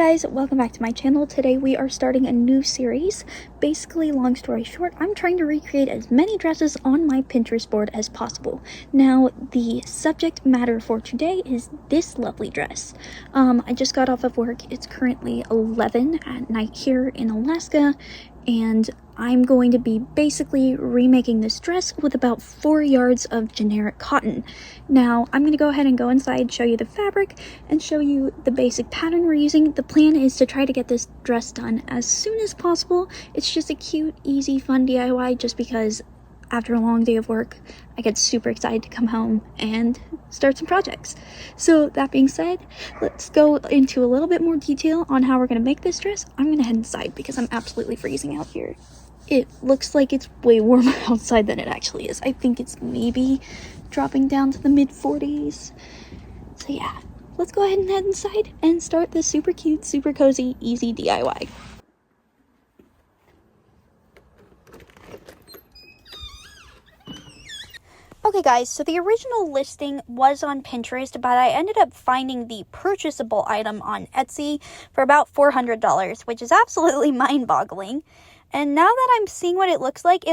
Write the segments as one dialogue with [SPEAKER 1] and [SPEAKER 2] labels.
[SPEAKER 1] guys, welcome back to my channel. Today we are starting a new series. Basically, long story short, I'm trying to recreate as many dresses on my Pinterest board as possible. Now, the subject matter for today is this lovely dress. I just got off of work. It's currently 11 at night here in Alaska, and I'm going to be basically remaking this dress with about 4 yards of generic cotton. Now, I'm going to go ahead and go inside, show you the fabric, and show you the basic pattern we're using. The plan is to try to get this dress done as soon as possible. It's just a cute, easy, fun DIY just because after a long day of work, I get super excited to come home and start some projects. So that being said, let's go into a little bit more detail on how we're going to make this dress. I'm going to head inside because I'm absolutely freezing out here. It looks like it's way warmer outside than it actually is. I think it's maybe dropping down to the mid-40s. So yeah, let's go ahead and head inside and start this super cute, super cozy, easy DIY. Okay guys, so the original listing was on Pinterest, but I ended up finding the purchasable item on Etsy for about $400, which is absolutely mind-boggling. And now that I'm seeing what it looks like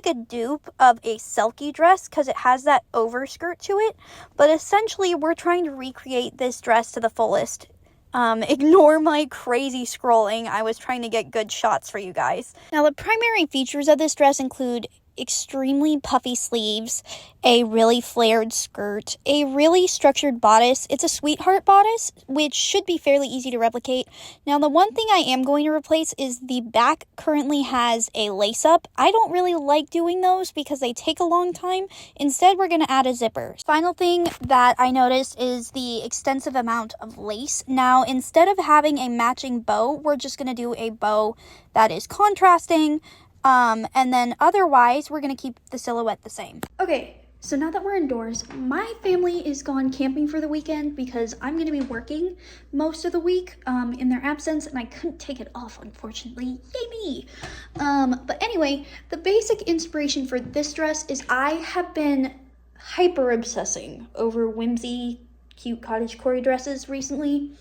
[SPEAKER 1] a dupe of a Selkie dress because it has that overskirt to it. But essentially, we're trying to recreate this dress to the fullest. Ignore my crazy scrolling. I was trying to get good shots for you guys. Now, the primary features of this dress include extremely puffy sleeves, a really flared skirt, a really structured bodice. It's a sweetheart bodice, which should be fairly easy to replicate. Now, the one thing I am going to replace is the back currently has a lace up. I don't really like doing those because they take a long time. Instead, we're going to add a zipper. Final thing that I noticed is the extensive amount of lace. Now, instead of having a matching bow, we're just going to do a bow that is contrasting. And then otherwise, we're going to keep the silhouette the same. Okay, so now that we're indoors, my family is gone camping for the weekend because I'm going to be working most of the week in their absence, and I couldn't take it off, unfortunately. Yay me! But anyway, the basic inspiration for this dress is I have been hyper-obsessing over whimsy, cute cottagecore dresses recently.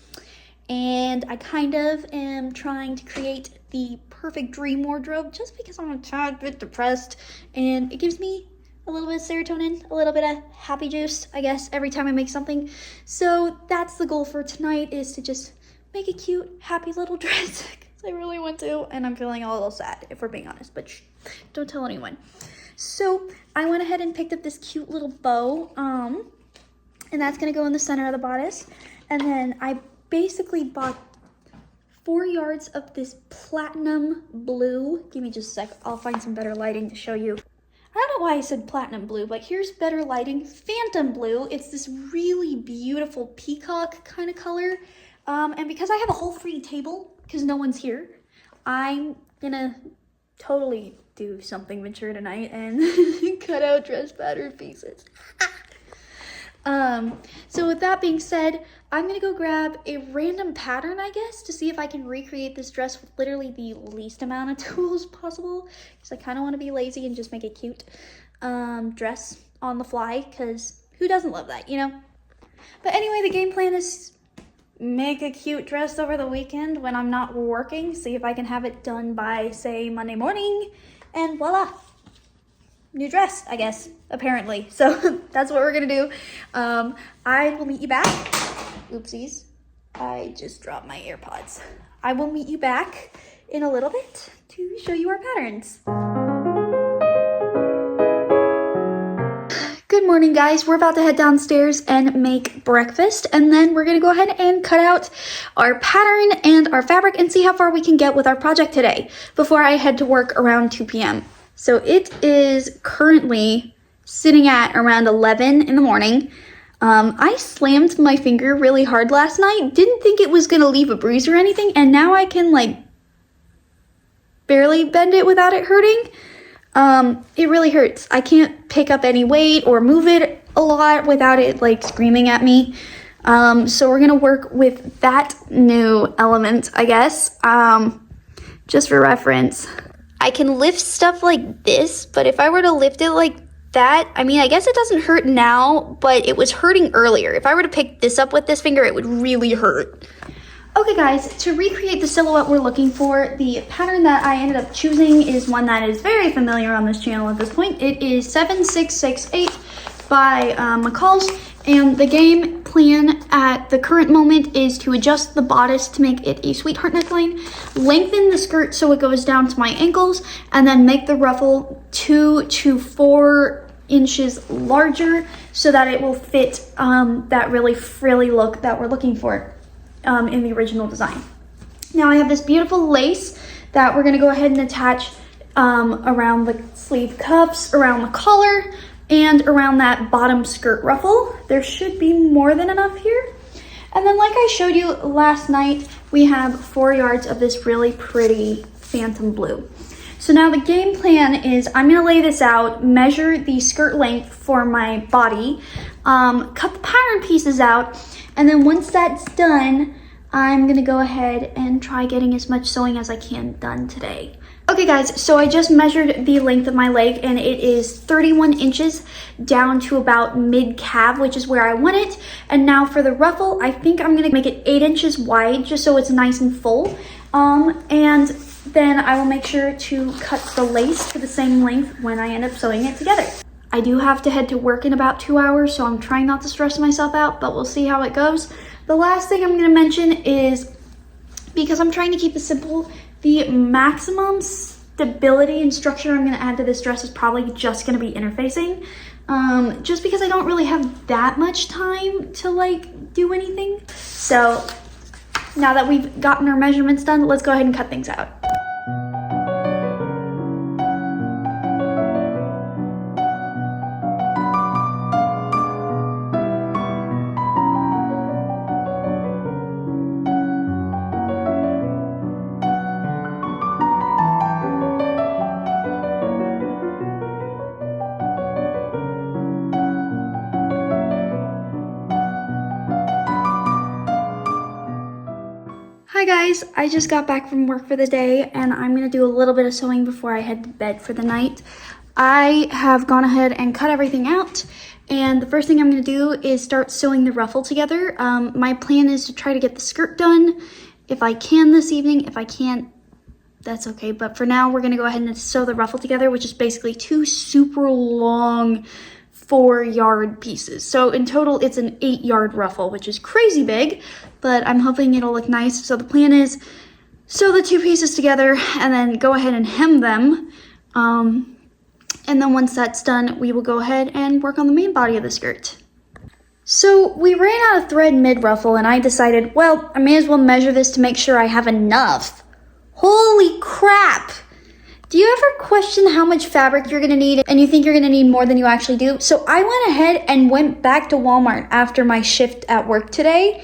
[SPEAKER 1] And I kind of am trying to create the perfect dream wardrobe just because I'm a tad bit depressed. And it gives me a little bit of serotonin, a little bit of happy juice, I guess, every time I make something. So that's the goal for tonight, is to just make a cute, happy little dress. Because I really want to, and I'm feeling a little sad, if we're being honest. But shh, don't tell anyone. So I went ahead and picked up this cute little bow. And that's going to go in the center of the bodice. And then I basically bought 4 yards of this platinum blue. Give me just a sec. I'll find some better lighting to show you. I don't know why I said platinum blue, but here's better lighting. Phantom blue. It's this really beautiful peacock kind of color. And because I have a whole free table, because no one's here, I'm gonna totally do something mature tonight and cut out dress pattern pieces. So with that being said, I'm gonna go grab a random pattern, I guess, to see if I can recreate this dress with literally the least amount of tools possible, because I kind of want to be lazy and just make a cute dress on the fly, because who doesn't love that, you know? But anyway, the game plan is make a cute dress over the weekend when I'm not working, see if I can have it done by, say, Monday morning, and voila! New dress, I guess, apparently. So that's what we're gonna do. I will meet you back. Oopsies, I just dropped my AirPods. I will meet you back in a little bit to show you our patterns. Good morning, guys. We're about to head downstairs and make breakfast, and then we're gonna go ahead and cut out our pattern and our fabric and see how far we can get with our project today before I head to work around 2 p.m. So it is currently sitting at around 11 in the morning. I slammed my finger really hard last night. Didn't think it was going to leave a bruise or anything. And now I can like barely bend it without it hurting. It really hurts. I can't pick up any weight or move it a lot without it like screaming at me. So we're going to work with that new element, I guess. Just for reference, I can lift stuff like this, but if I were to lift it like that, I mean, I guess it doesn't hurt now, but it was hurting earlier. If I were to pick this up with this finger, it would really hurt. Okay guys, to recreate the silhouette we're looking for, the pattern that I ended up choosing is one that is very familiar on this channel at this point. It is 7668 by McCall's, and the game plan at the current moment is to adjust the bodice to make it a sweetheart neckline, lengthen the skirt so it goes down to my ankles, and then make the ruffle 2 to 4 inches larger so that it will fit that really frilly look that we're looking for in the original design. Now I have this beautiful lace that we're gonna go ahead and attach around the sleeve cuffs, around the collar, and around that bottom skirt ruffle. There should be more than enough here. And then like I showed you last night, we have 4 yards of this really pretty phantom blue. So now the game plan is I'm gonna lay this out, measure the skirt length for my body, cut the pattern pieces out, and then once that's done, I'm gonna go ahead and try getting as much sewing as I can done today. Okay guys, so I just measured the length of my leg and it is 31 inches down to about mid-calf, which is where I want it. And now for the ruffle, I think I'm gonna make it 8 inches wide just so it's nice and full. And then I will make sure to cut the lace to the same length when I end up sewing it together. I do have to head to work in about 2 hours, so I'm trying not to stress myself out, but we'll see how it goes. The last thing I'm gonna mention is, because I'm trying to keep it simple, the maximum stability and structure I'm gonna add to this dress is probably just gonna be interfacing. Just because I don't really have that much time to like do anything. So now that we've gotten our measurements done, let's go ahead and cut things out. Hi guys, I just got back from work for the day and I'm gonna do a little bit of sewing before I head to bed for the night. I have gone ahead and cut everything out, and the first thing I'm gonna do is start sewing the ruffle together. My plan is to try to get the skirt done if I can this evening. If I can't, that's okay, but for now we're gonna go ahead and sew the ruffle together, which is basically 2 super long 4-yard pieces. So in total, it's an 8-yard ruffle, which is crazy big, but I'm hoping it'll look nice. So the plan is sew the 2 pieces together and then go ahead and hem them. And then once that's done, we will go ahead and work on the main body of the skirt. So we ran out of thread mid-ruffle and I decided, well, I may as well measure this to make sure I have enough. Holy crap! Do you ever question how much fabric you're gonna need and you think you're gonna need more than you actually do? So I went ahead and went back to Walmart after my shift at work today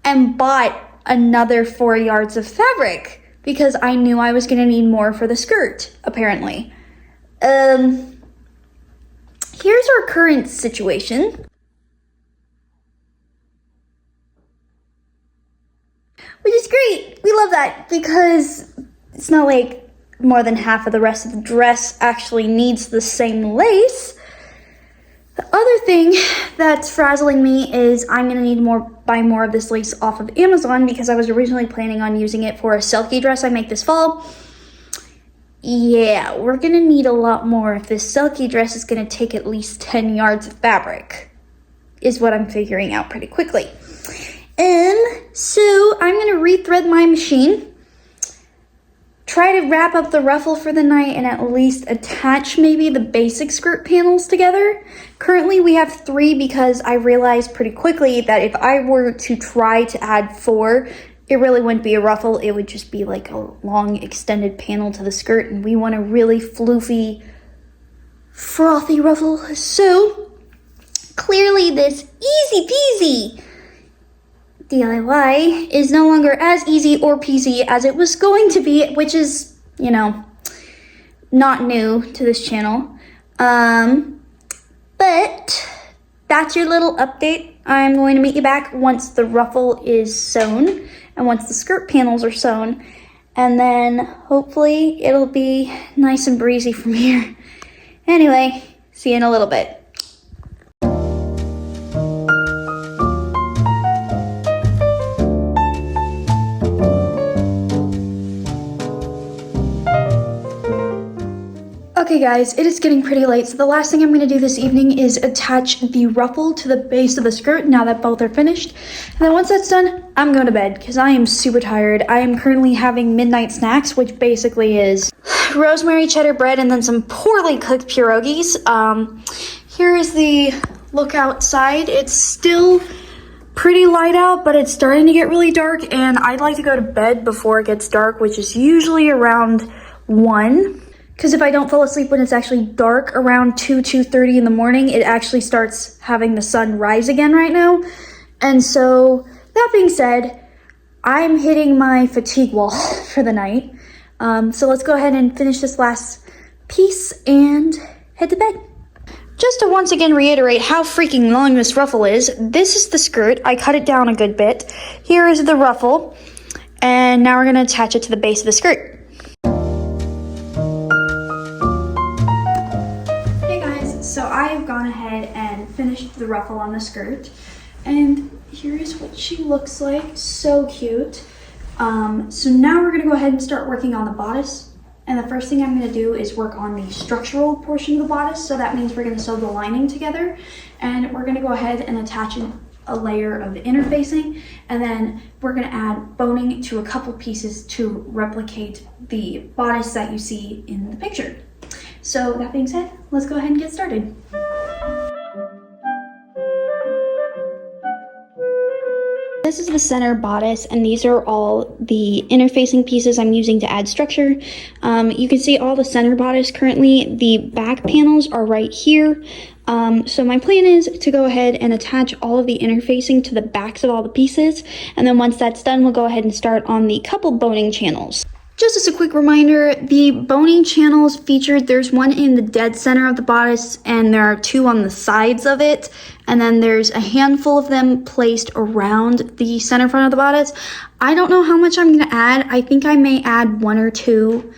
[SPEAKER 1] and bought another 4 yards of fabric because I knew I was gonna need more for the skirt, apparently. Here's our current situation. Which is great. We love that because it's not like more than half of the rest of the dress actually needs the same lace. The other thing that's frazzling me is I'm gonna need buy more of this lace off of Amazon because I was originally planning on using it for a silky dress I make this fall. Yeah, we're gonna need a lot more if this silky dress is gonna take at least 10 yards of fabric, is what I'm figuring out pretty quickly. So I'm gonna rethread my machine, try to wrap up the ruffle for the night, and at least attach maybe the basic skirt panels together. Currently we have 3 because I realized pretty quickly that if I were to try to add 4, it really wouldn't be a ruffle. It would just be like a long extended panel to the skirt, and we want a really floofy, frothy ruffle. So clearly this easy peasy DIY is no longer as easy or peasy as it was going to be, which is, you know, not new to this channel. But that's your little update. I'm going to meet you back once the ruffle is sewn and once the skirt panels are sewn, and then hopefully it'll be nice and breezy from here. Anyway, see you in a little bit. Okay guys, it is getting pretty late, so the last thing I'm going to do this evening is attach the ruffle to the base of the skirt now that both are finished. And then once that's done, I'm going to bed because I am super tired. I am currently having midnight snacks, which basically is rosemary cheddar bread and then some poorly cooked pierogies. Here is the look outside. It's still pretty light out, but it's starting to get really dark, and I'd like to go to bed before it gets dark, which is usually around 1. Because if I don't fall asleep when it's actually dark around 2:30 in the morning, it actually starts having the sun rise again right now. And so, that being said, I'm hitting my fatigue wall for the night. So let's go ahead and finish this last piece and head to bed. Just to once again reiterate how freaking long this ruffle is, this is the skirt. I cut it down a good bit. Here is the ruffle. And now we're going to attach it to the base of the skirt. So I've gone ahead and finished the ruffle on the skirt, and here is what she looks like. So cute. So now we're going to go ahead and start working on the bodice, and the first thing I'm going to do is work on the structural portion of the bodice. So that means we're going to sew the lining together, and we're going to go ahead and attach a layer of interfacing, and then we're going to add boning to a couple pieces to replicate the bodice that you see in the picture. So that being said, let's go ahead and get started. This is the center bodice, and these are all the interfacing pieces I'm using to add structure. You can see all the center bodice currently. The back panels are right here. So my plan is to go ahead and attach all of the interfacing to the backs of all the pieces. And then once that's done, we'll go ahead and start on the couple boning channels. Just as a quick reminder, the boning channels featured, there's one in the dead center of the bodice, and there are 2 on the sides of it, and then there's a handful of them placed around the center front of the bodice. I don't know how much I'm going to add. I think I may add 1 or 2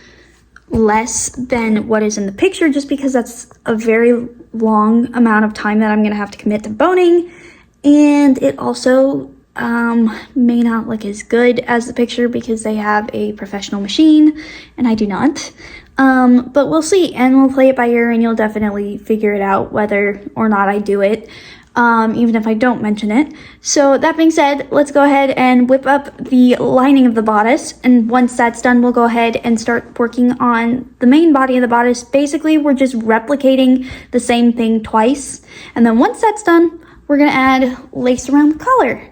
[SPEAKER 1] less than what is in the picture, just because that's a very long amount of time that I'm going to have to commit to boning, and it also may not look as good as the picture because they have a professional machine and I do not. But we'll see, and we'll play it by ear, and you'll definitely figure it out whether or not I do it, even if I don't mention it. So that being said, let's go ahead and whip up the lining of the bodice, and once that's done, we'll go ahead and start working on the main body of the bodice. Basically, we're just replicating the same thing twice, and then once that's done, we're gonna add lace around the collar.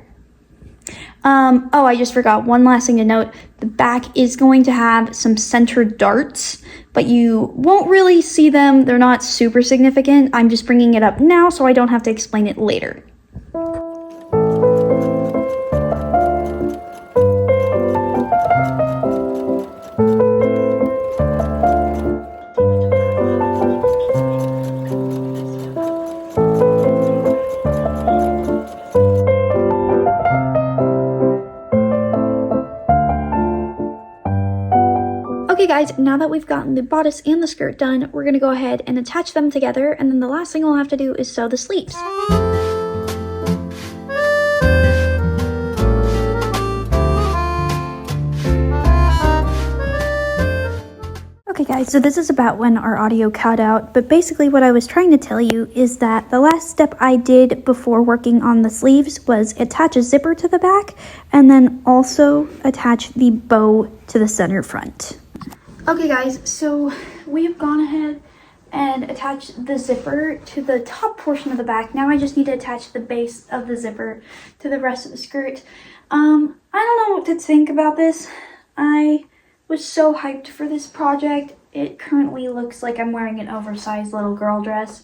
[SPEAKER 1] Oh, I just forgot one last thing to note. The back is going to have some centered darts, but you won't really see them. They're not super significant. I'm just bringing it up now so I don't have to explain it later. Okay guys, now that we've gotten the bodice and the skirt done, we're going to go ahead and attach them together, and then the last thing we'll have to do is sew the sleeves. Okay guys, so this is about when our audio cut out, but basically what I was trying to tell you is that the last step I did before working on the sleeves was attach a zipper to the back, and then also attach the bow to the center front. Okay guys, so we have gone ahead and attached the zipper to the top portion of the back. Now I just need to attach the base of the zipper to the rest of the skirt. I don't know what to think about this. I was so hyped for this project. It currently looks like I'm wearing an oversized little girl dress.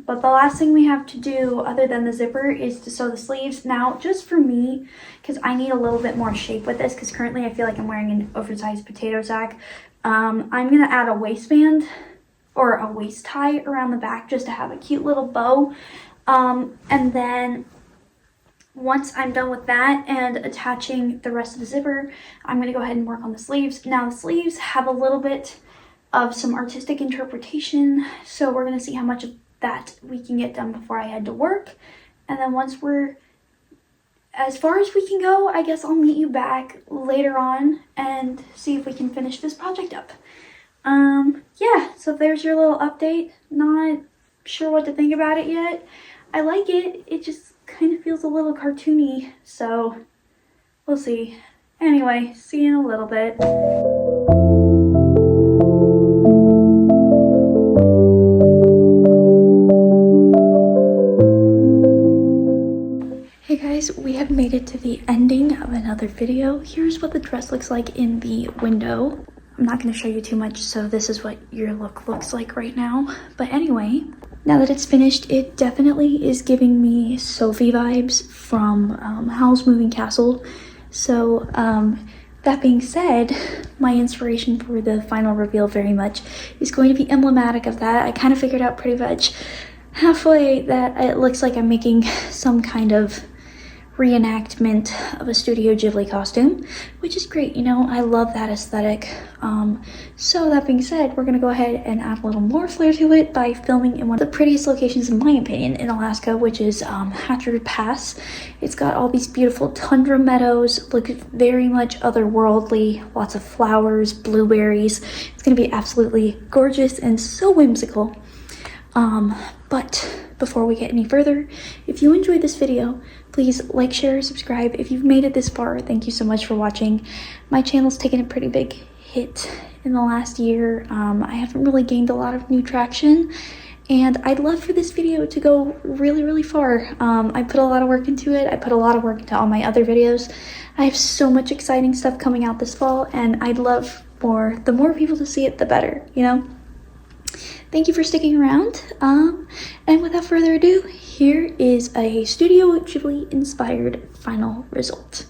[SPEAKER 1] But the last thing we have to do other than the zipper is to sew the sleeves. Now, just for me, because I need a little bit more shape with this, because currently I feel like I'm wearing an oversized potato sack, I'm going to add a waistband or a waist tie around the back just to have a cute little bow. And then once I'm done with that and attaching the rest of the zipper, I'm going to go ahead and work on the sleeves. Now, the sleeves have a little bit of some artistic interpretation, so we're going to see how much of that we can get done before I head to work. And then once we're as far as we can go, I guess I'll meet you back later on and see if we can finish this project up. Yeah, so there's your little update. Not sure what to think about it yet. I like it. It just kind of feels a little cartoony, so we'll see. Anyway, see you in a little bit. Hey guys, we have made it to the ending of another video. Here's what the dress looks like in the window. I'm not going to show you too much, so this is what your look looks like right now. But anyway, now that it's finished, it definitely is giving me Sophie vibes from Howl's Moving Castle. So that being said, my inspiration for the final reveal very much is going to be emblematic of that. I kind of figured out pretty much halfway that it looks like I'm making some kind of reenactment of a Studio Ghibli costume, which is great. You know, I love that aesthetic. So that being said, we're gonna go ahead and add a little more flair to it by filming in one of the prettiest locations in my opinion in Alaska, which is Hatchard Pass. It's got all these beautiful tundra meadows, look very much otherworldly, lots of flowers, blueberries. It's gonna be absolutely gorgeous and so whimsical. But before we get any further, if you enjoyed this video, please like, share, subscribe. If you've made it this far, thank you so much for watching. My channel's taken a pretty big hit in the last year. I haven't really gained a lot of new traction, and I'd love for this video to go really, really far. I put a lot of work into it. I put a lot of work into all my other videos. I have so much exciting stuff coming out this fall, and I'd love for the more people to see it, the better, you know? Thank you for sticking around, and without further ado, here is a Studio Ghibli inspired final result.